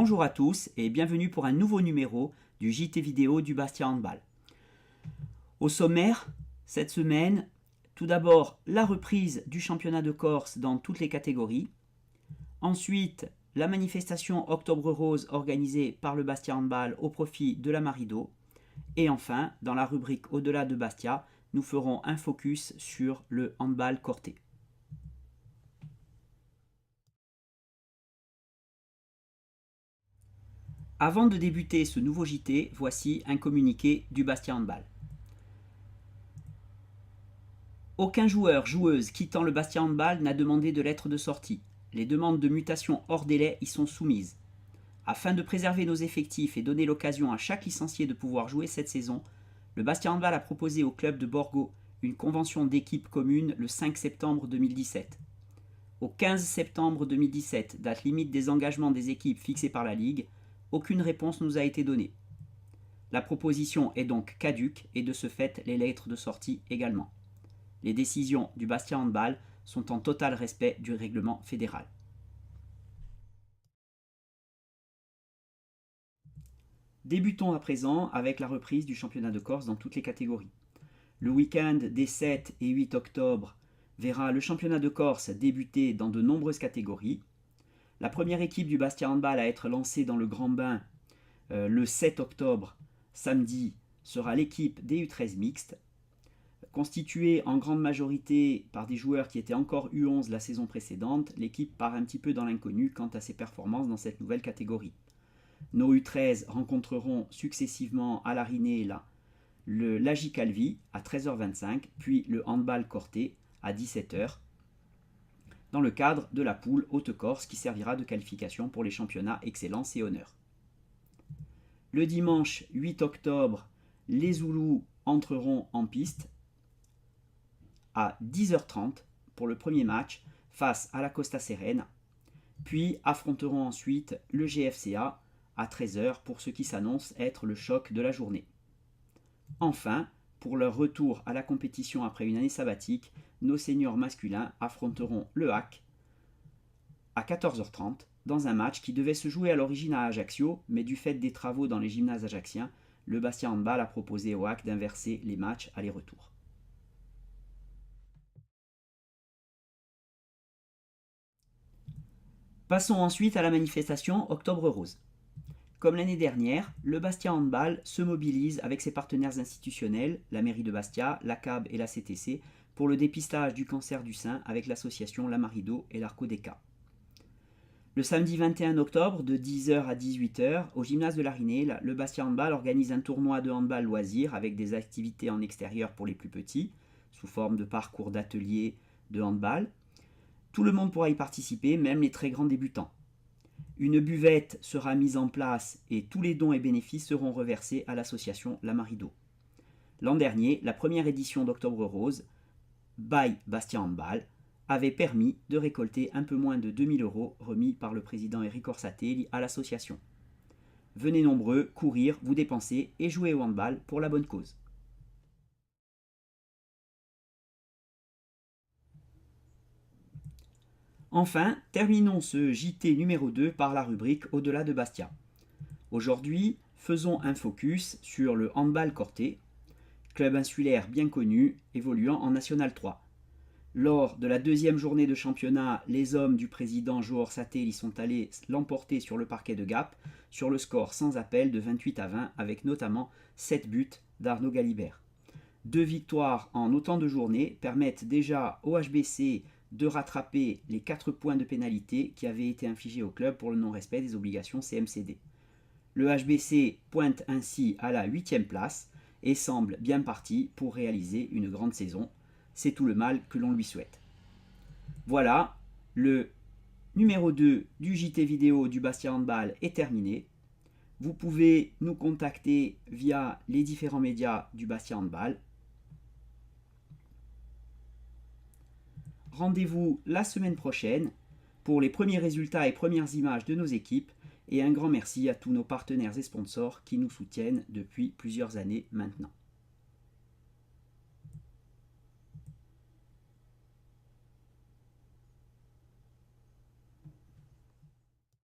Bonjour à tous et bienvenue pour un nouveau numéro du JT vidéo du Bastia Handball. Au sommaire, cette semaine, tout d'abord la reprise du championnat de Corse dans toutes les catégories. Ensuite, la manifestation Octobre Rose organisée par le Bastia Handball au profit de la Marido. Et enfin, dans la rubrique Au-delà de Bastia, nous ferons un focus sur le handball cortais. Avant de débuter ce nouveau JT, voici un communiqué du Bastia Handball. Aucun joueur/joueuse quittant le Bastia Handball n'a demandé de lettre de sortie. Les demandes de mutation hors délai y sont soumises. Afin de préserver nos effectifs et donner l'occasion à chaque licencié de pouvoir jouer cette saison, le Bastia Handball a proposé au club de Borgo une convention d'équipe commune le 5 septembre 2017. Au 15 septembre 2017, date limite des engagements des équipes fixées par la Ligue, aucune réponse nous a été donnée. La proposition est donc caduque et de ce fait les lettres de sortie également. Les décisions du Bastia Handball sont en total respect du règlement fédéral. Débutons à présent avec la reprise du championnat de Corse dans toutes les catégories. Le week-end des 7 et 8 octobre verra le championnat de Corse débuter dans de nombreuses catégories. La première équipe du Bastia Handball à être lancée dans le Grand Bain le 7 octobre, samedi, sera l'équipe des U13 mixtes. Constituée en grande majorité par des joueurs qui étaient encore U11 la saison précédente, l'équipe part un petit peu dans l'inconnu quant à ses performances dans cette nouvelle catégorie. Nos U13 rencontreront successivement à l'Arinela l'Agi Calvi à 13h25, puis le handball cortais à 17h, dans le cadre de la poule Haute-Corse qui servira de qualification pour les championnats Excellence et Honneur. Le dimanche 8 octobre, les Zoulous entreront en piste à 10h30 pour le premier match face à la Costa Serena, puis affronteront ensuite le GFCA à 13h pour ce qui s'annonce être le choc de la journée. Enfin, pour leur retour à la compétition après une année sabbatique, nos seniors masculins affronteront le HAC à 14h30 dans un match qui devait se jouer à l'origine à Ajaccio, mais du fait des travaux dans les gymnases ajacciens, le Bastia Handball a proposé au HAC d'inverser les matchs aller-retour. Passons ensuite à la manifestation Octobre Rose. Comme l'année dernière, le Bastia Handball se mobilise avec ses partenaires institutionnels, la mairie de Bastia, la CAB et la CTC, pour le dépistage du cancer du sein avec l'association La Marido et l'Arcodeca. Le samedi 21 octobre, de 10h à 18h, au gymnase de l'Arinée, le Bastia Handball organise un tournoi de handball loisir avec des activités en extérieur pour les plus petits, sous forme de parcours d'ateliers de handball. Tout le monde pourra y participer, même les très grands débutants. Une buvette sera mise en place et tous les dons et bénéfices seront reversés à l'association La Marido. L'an dernier, la première édition d'Octobre Rose, by Bastia Handball, avait permis de récolter un peu moins de 2000 € remis par le président Eric Orsatelli à l'association. Venez nombreux, courir, vous dépenser et jouer au handball pour la bonne cause. Enfin, terminons ce JT numéro 2 par la rubrique Au-delà de Bastia. Aujourd'hui, faisons un focus sur le handball cortais, club insulaire bien connu, évoluant en National 3. Lors de la deuxième journée de championnat, les hommes du président Jo Orsatelli sont allés l'emporter sur le parquet de Gap sur le score sans appel de 28-20 avec notamment 7 buts d'Arnaud Galibert. 2 victoires en autant de journées permettent déjà au HBC de rattraper les 4 points de pénalité qui avaient été infligés au club pour le non-respect des obligations CMCD. Le HBC pointe ainsi à la 8e place et semble bien parti pour réaliser une grande saison. C'est tout le mal que l'on lui souhaite. Voilà, le numéro 2 du JT vidéo du Bastia Handball est terminé. Vous pouvez nous contacter via les différents médias du Bastia Handball. Rendez-vous la semaine prochaine pour les premiers résultats et premières images de nos équipes et un grand merci à tous nos partenaires et sponsors qui nous soutiennent depuis plusieurs années maintenant.